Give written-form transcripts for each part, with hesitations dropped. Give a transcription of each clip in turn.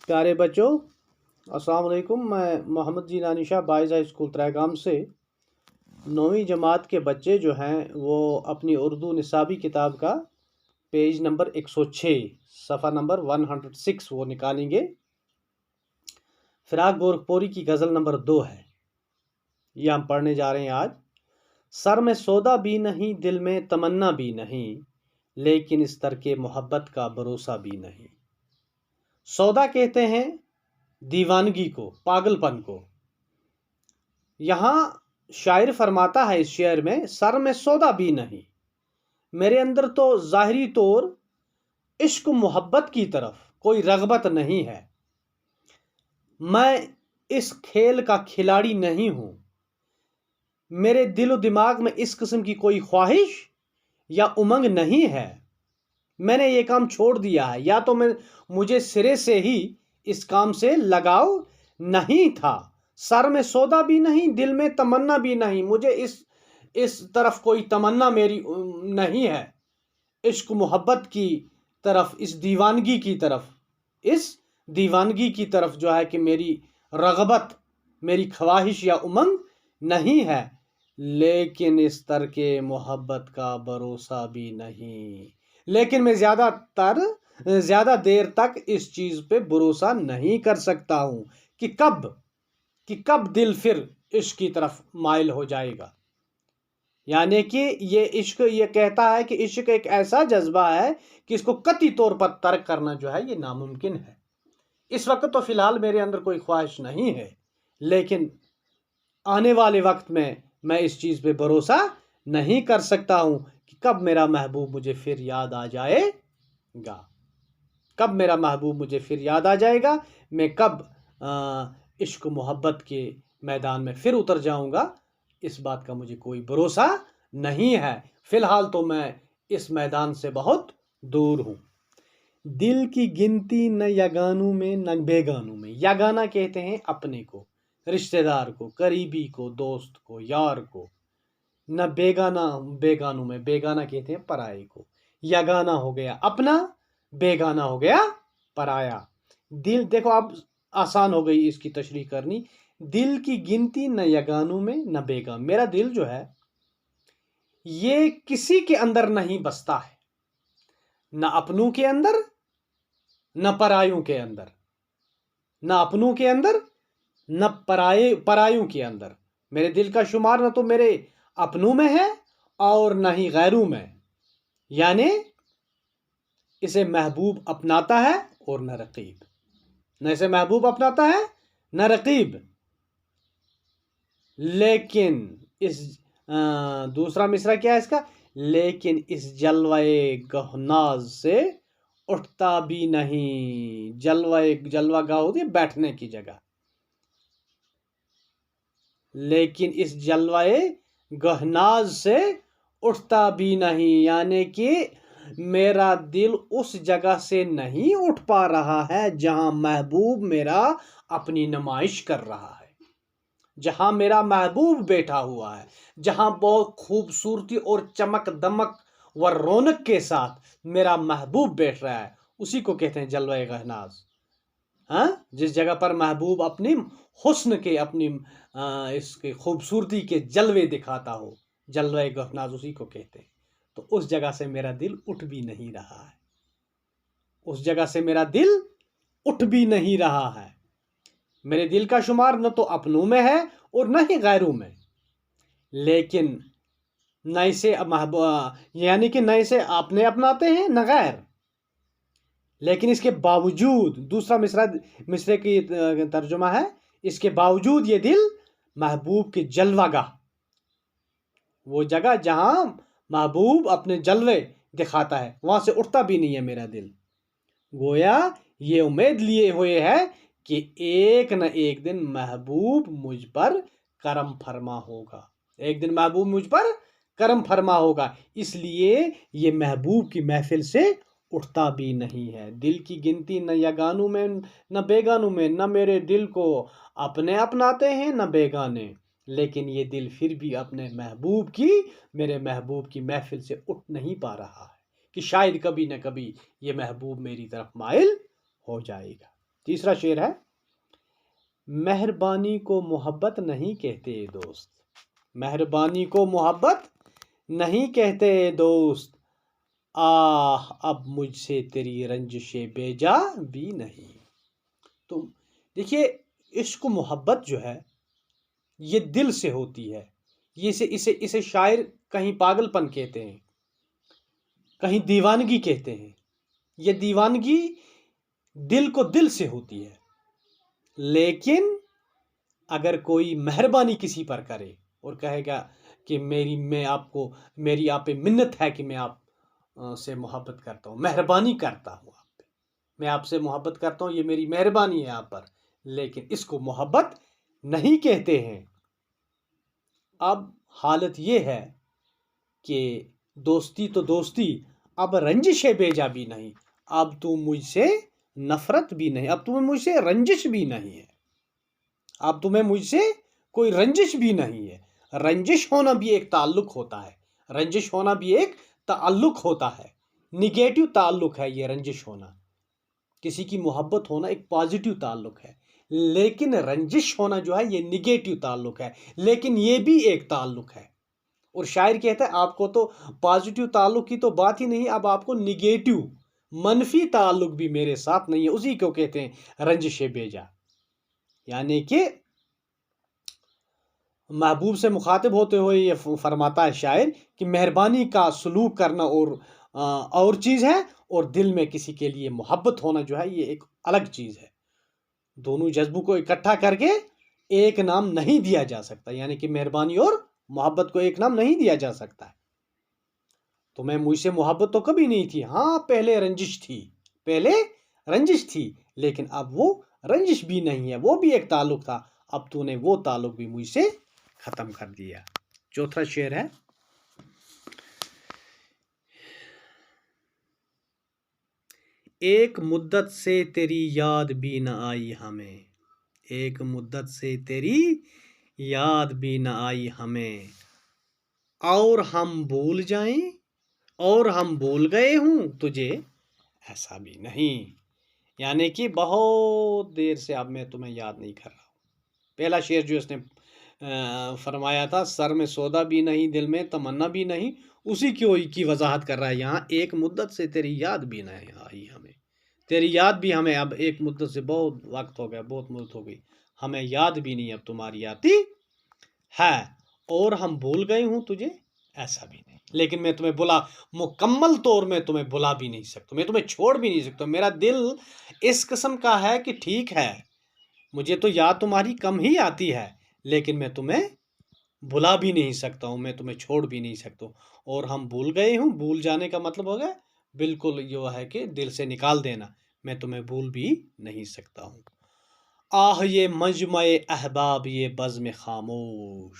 प्यारे बच्चों, अस्सलाम वालेकुम। मैं मोहम्मद जी नानिशा बाइज़ हाई स्कूल त्रैगाम से 9वीं जमात के बच्चे जो हैं वो अपनी उर्दू निसाबी किताब का पेज नंबर 106 सफ़ा नंबर 106 वो निकालेंगे। फिराक गोरखपुरी की गज़ल नंबर 2 है, ये हम पढ़ने जा रहे हैं आज। सर में सौदा भी नहीं, दिल में तमन्ना भी नहीं, लेकिन इस तरके मोहब्बत का भरोसा भी नहीं। सौदा कहते हैं दीवानगी को, पागलपन को। यहां शायर फरमाता है इस शेर में, सर में सौदा भी नहीं, मेरे अंदर तो जाहिरी तौर इश्क मोहब्बत की तरफ कोई रगबत नहीं है। मैं इस खेल का खिलाड़ी नहीं हूं, मेरे दिलो दिमाग में इस किस्म की कोई ख्वाहिश या उमंग नहीं है। मैंने ये काम छोड़ दिया है, या तो मुझे सिरे से ही इस काम से लगाव नहीं था। सर में सौदा भी नहीं, दिल में तमन्ना भी नहीं, मुझे इस तरफ कोई तमन्ना मेरी नहीं है। इश्क मोहब्बत की तरफ, इस दीवानगी की तरफ जो है कि मेरी रगबत, मेरी ख्वाहिश या उमंग नहीं है। लेकिन इस तरके मोहब्बत का भरोसा भी नहीं, लेकिन मैं ज़्यादा देर तक इस चीज़ पे भरोसा नहीं कर सकता हूँ कि कब दिल फिर इश्क की तरफ माइल हो जाएगा। यानी कि ये इश्क, ये कहता है कि इश्क एक ऐसा जज्बा है कि इसको कतई तौर पर तर्क करना जो है ये नामुमकिन है। इस वक्त तो फिलहाल मेरे अंदर कोई ख्वाहिश नहीं है, लेकिन आने वाले वक्त में मैं इस चीज़ पे भरोसा नहीं कर सकता हूँ कि कब मेरा महबूब मुझे फिर याद आ जाएगा, कब मेरा महबूब मुझे फिर याद आ जाएगा, मैं कब इश्क मोहब्बत के मैदान में फिर उतर जाऊंगा, इस बात का मुझे कोई भरोसा नहीं है। फिलहाल तो मैं इस मैदान से बहुत दूर हूँ। दिल की गिनती न यगानों में न बेगानों में। यगाना कहते हैं अपने को, रिश्तेदार को, करीबी को, दोस्त को, यार को। न बेगानों में, बेगाना कहते हैं पराये को। यगाना हो गया अपना, बेगाना हो गया पराया। दिल, देखो अब आसान हो गई इसकी तशरीह करनी। दिल की गिनती न यगानों में न बेगान। मेरा दिल जो है ये किसी के अंदर नहीं बसता है, न अपनों के अंदर न परायों के अंदर, न अपनों के अंदर न परायों के अंदर। मेरे दिल का शुमार न तो मेरे अपनों में है और न ही गैरों में। यानी इसे महबूब अपनाता है और न रकीब, न इसे महबूब अपनाता है न रकीब। लेकिन इस दूसरा मिसरा क्या है इसका, लेकिन इस जलवाए गहनाज से उठता भी नहीं। जलवा गाह होती है बैठने की जगह, लेकिन इस जलवाए गहनाज से उठता भी नहीं। यानी कि मेरा दिल उस जगह से नहीं उठ पा रहा है जहां महबूब मेरा अपनी नुमाइश कर रहा है, जहां मेरा महबूब बैठा हुआ है, जहां बहुत खूबसूरती और चमक दमक व रौनक के साथ मेरा महबूब बैठ रहा है, उसी को कहते हैं जलवाए गहनाज। हाँ, जिस जगह पर महबूब अपनी हुस्न के, अपनी इसके खूबसूरती के जलवे दिखाता हो, जलवे गहनाज उसी को कहते हैं। तो उस जगह से मेरा दिल उठ भी नहीं रहा है, उस जगह से मेरा दिल उठ भी नहीं रहा है। मेरे दिल का शुमार न तो अपनों में है और न ही गैरों में। लेकिन न इसे यानी कि न इसे अपने अपनाते हैं न गैर, लेकिन इसके बावजूद, दूसरा मिसरे की तर्जुमा है, इसके बावजूद ये दिल महबूब के जलवागाह, वो जगह जहां महबूब अपने जलवे दिखाता है, वहां से उठता भी नहीं है मेरा दिल। गोया ये उम्मीद लिए हुए है कि एक न एक दिन महबूब मुझ पर करम फरमा होगा, एक दिन महबूब मुझ पर करम फरमा होगा, इसलिए ये महबूब की महफिल से उठता भी नहीं है। दिल की गिनती न यगानों में न बेगानों में, न मेरे दिल को अपने अपनाते हैं न बेगाने, लेकिन ये दिल फिर भी अपने महबूब की, मेरे महबूब की महफिल से उठ नहीं पा रहा है कि शायद कभी न कभी ये महबूब मेरी तरफ माइल हो जाएगा। तीसरा शेर है, मेहरबानी को मोहब्बत नहीं कहते दोस्त, मेहरबानी को मोहब्बत नहीं कहते दोस्त, आह अब मुझसे तेरी रंजिशें बेजा भी नहीं। तो देखिए, इश्क मोहब्बत जो है ये दिल से होती है। ये इसे शायर कहीं पागलपन कहते हैं, कहीं दीवानगी कहते हैं। ये दीवानगी दिल को दिल से होती है। लेकिन अगर कोई मेहरबानी किसी पर करे और कहेगा कि मेरी आप पे मिन्नत है कि मैं आप से मोहब्बत करता हूँ, मेहरबानी करता हूँ आप पे, मैं आपसे मोहब्बत करता हूँ, ये मेरी मेहरबानी है आप पर, लेकिन इसको मोहब्बत नहीं कहते हैं। अब हालत ये है कि दोस्ती तो दोस्ती, अब रंजिश बेजा भी नहीं, अब तू मुझसे नफरत भी नहीं, अब तुम्हें मुझसे रंजिश भी नहीं है, अब तुम्हें मुझसे कोई रंजिश भी नहीं है। रंजिश होना भी एक ताल्लुक होता है, रंजिश होना भी एक ताल्लुक होता है, निगेटिव ताल्लुक है ये रंजिश होना। किसी की मोहब्बत होना एक पॉजिटिव ताल्लुक है, लेकिन रंजिश होना जो है ये निगेटिव ताल्लुक है, लेकिन ये भी एक ताल्लुक है। और शायर कहता है आपको तो पॉजिटिव ताल्लुक की तो बात ही नहीं, अब आपको निगेटिव मनफी ताल्लुक भी मेरे साथ नहीं है, उसी को कहते हैं रंजिश बेजा। यानी कि महबूब से मुखातिब होते हुए ये फरमाता है शायर कि मेहरबानी का सलूक करना और चीज़ है, और दिल में किसी के लिए मोहब्बत होना जो है ये एक अलग चीज़ है। दोनों जज्बों को इकट्ठा करके एक नाम नहीं दिया जा सकता, यानी कि मेहरबानी और मोहब्बत को एक नाम नहीं दिया जा सकता है। तो मैं मुझसे मोहब्बत तो कभी नहीं थी, हाँ पहले रंजिश थी, पहले रंजिश थी, लेकिन अब वो रंजिश भी नहीं है, वो भी एक ताल्लुक था, अब तूने वो ताल्लुक भी मुझसे खत्म कर दिया। चौथा शेर है, एक मुद्दत से तेरी याद भी न आई हमें, एक मुद्दत से तेरी याद भी न आई हमें, और हम भूल जाएं, और हम भूल गए हूं तुझे ऐसा भी नहीं। यानी कि बहुत देर से अब मैं तुम्हें याद नहीं कर रहा हूं। पहला शेर जो इसने फरमाया था, सर में सौदा भी नहीं, दिल में तमन्ना भी नहीं, उसी की वजाहत कर रहा है यहाँ। एक मुद्दत से तेरी याद भी नहीं आई हमें, तेरी याद भी हमें अब एक मुद्दत से बहुत वक्त हो गया, बहुत मुद्दत हो गई, हमें याद भी नहीं अब तुम्हारी आती है, और हम भूल गए हूँ तुझे ऐसा भी नहीं। लेकिन मैं तुम्हें मुकम्मल तौर में तुम्हें भुला भी नहीं सकता, मैं तुम्हें छोड़ भी नहीं सकता। मेरा दिल इस किस्म का है कि ठीक है, मुझे तो याद तुम्हारी कम ही आती है, लेकिन मैं तुम्हें भुला भी नहीं सकता हूँ, मैं तुम्हें छोड़ भी नहीं सकता हूँ। और हम भूल गए हूँ, भूल जाने का मतलब हो गया बिल्कुल जो है कि दिल से निकाल देना, मैं तुम्हें भूल भी नहीं सकता हूँ। आह ये मजमे अहबाब ये बज़्म खामोश,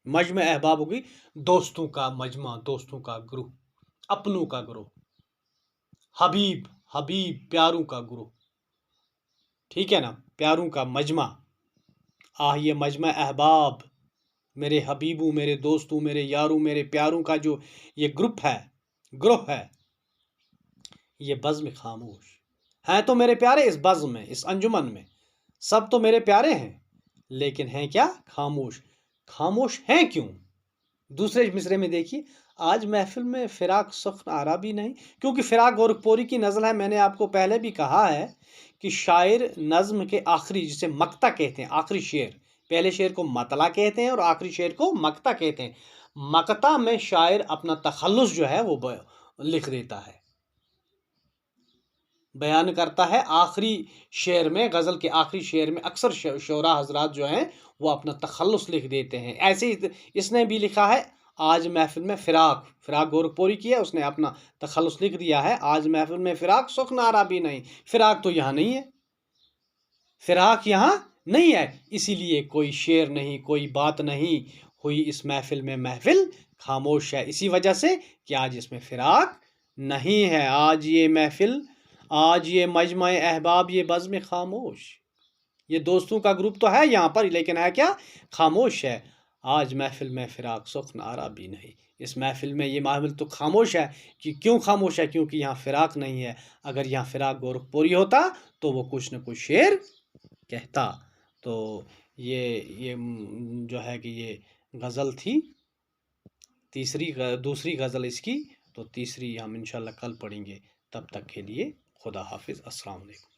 मजमे अहबाब होगी दोस्तों का मजमा, दोस्तों का ग्रुप, अपनों का ग्रुप, हबीब हबीब प्यारों का ग्रुप, ठीक है ना, प्यारों का मजमा। आह ये मजमा अहबाब, मेरे हबीबों, मेरे दोस्तों, मेरे यारों, मेरे प्यारों का जो ये ग्रुप है, ये बज़्म खामोश हैं तो मेरे प्यारे, इस बज़्म में, इस अंजुमन में सब तो मेरे प्यारे हैं, लेकिन हैं क्या, खामोश। खामोश हैं क्यों? दूसरे मिसरे में देखिए, आज महफिल में फिराक सुख्न आरा भी नहीं, क्योंकि फिराक गोरखपुरी की नज़ल है। मैंने आपको पहले भी कहा है कि शायर नज़्म के आखिरी, जिसे मक्ता कहते हैं, आखिरी शेर, पहले शेर को मतला कहते हैं और आखिरी शेर को मक्ता कहते हैं। मक्ता में शायर अपना तखल्लुस जो है वो लिख देता है, बयान करता है। आखिरी शेर में, गज़ल के आखिरी शेर में अक्सर शोरा हजरात जो हैं वो अपना तखल्लुस लिख देते हैं। ऐसे ही इसने भी लिखा है, आज महफिल में फिराक गोरखपुरी की है, उसने अपना तखल्लुस लिख दिया है, आज महफिल में फिराक सुख्न आरा भी नहीं। फिराक तो यहाँ नहीं है, फिराक यहाँ नहीं है, इसीलिए कोई शेर नहीं, कोई बात नहीं हुई इस महफिल में, महफिल खामोश है, इसी वजह से कि आज इसमें फिराक नहीं है। आज ये महफिल, आज ये मजमा अहबाब ये बज़्म खामोश, ये दोस्तों का ग्रुप तो है यहाँ पर, लेकिन है क्या, खामोश है। आज महफिल में फिराक सुख्न आरा भी नहीं, इस महफ़िल में, ये महफ़िल तो खामोश है। कि क्यों खामोश है? क्योंकि यहाँ फ़िराक नहीं है। अगर यहाँ फ़िराक गोरखपुरी होता तो वो कुछ न कुछ शेर कहता। तो ये जो है कि ये गज़ल थी, दूसरी गज़ल इसकी। तो तीसरी हम इंशाअल्लाह कल पढ़ेंगे। तब तक के लिए खुदा हाफ़िज़। अस्सलाम वालेकुम।